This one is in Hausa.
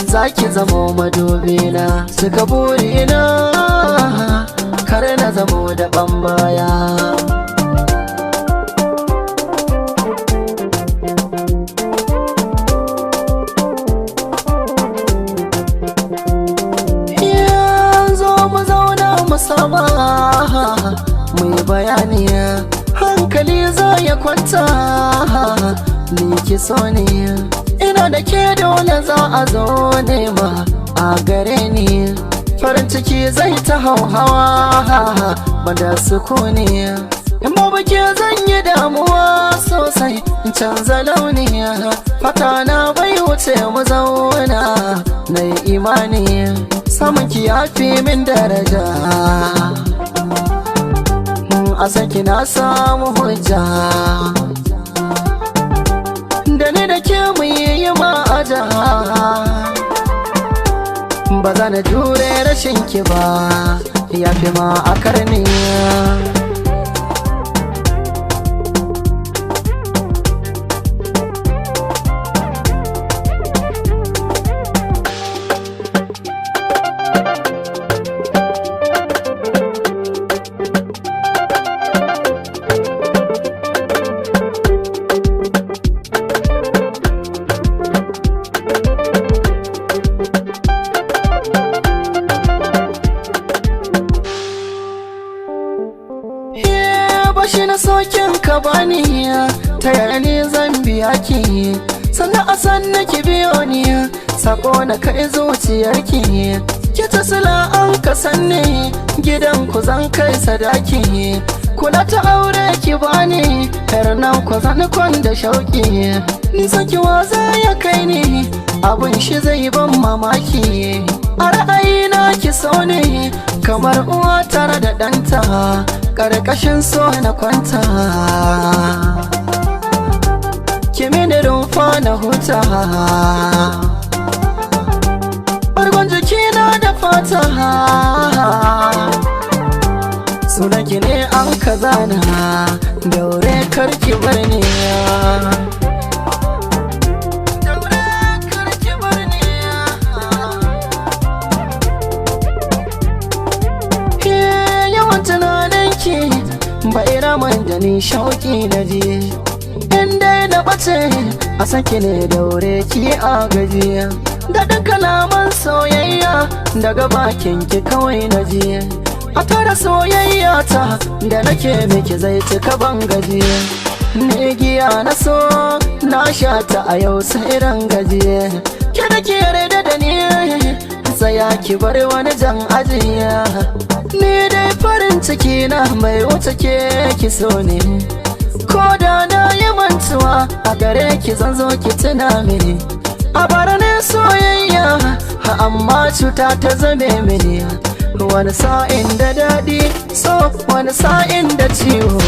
Zaki zamo madubina, cika burina, kar na zamo da baya. Yanzu mu zauna mu sama, mu yi bayani, hankali za ya kwanta, ni ki so ne. Ina da ke dole za a zo nema a gare ni, farin ciki zai ta hauhawa bada sukuni. In babu ke zan yi damuwa sosai in canza launi, fata na bai wuce mu zauna na yi imani, samun ki ya fi min daraja, a saki na samu hujja, da ni da ke mu yi ma'aja, ba za na jure rashin ki ba, ya fi ma a karni. Bashi na sokin ka bani, ta yaya ne zan biya ki, sannan a san ki biyo ni, sako na kai zuciyarki, ki ta sila an ka sanni, gidan ku zan kai sadaki, kula ta aure ki bani, yar nan ku zan kwanda shauki, nisan ki waza ya kai ni, abun shi zai ban mamaki, a ra'ayina ki so ne, kamar uwa tare da ɗanta, ƙarƙashin so na kwanta, ki mini rumfa na huta, ɓargon jikina da fata, sunanki ne an ka zana, daure karki bar ni. Bai raman da ni shauki na je, in dai na bace a sake ne daure ki a gaji, da duk kalaman soyayya daga bakin ki kawai na je, a tara soyayya ta da nake miki zai cika ban gaji, ne giya na so na sha ta a yau sai ran gaji, ki da ki yarda da ni tsaya ki bar wani jan ajiya, ni dai farin ciki na mai wuce ke ki so ne, ko da na yi mantuwa a gare ki zan zo ki tuna mini, a bara ne soyayya amma cuta ta zame mini, wani sa'in da daɗi so wani sa'in da ciwo.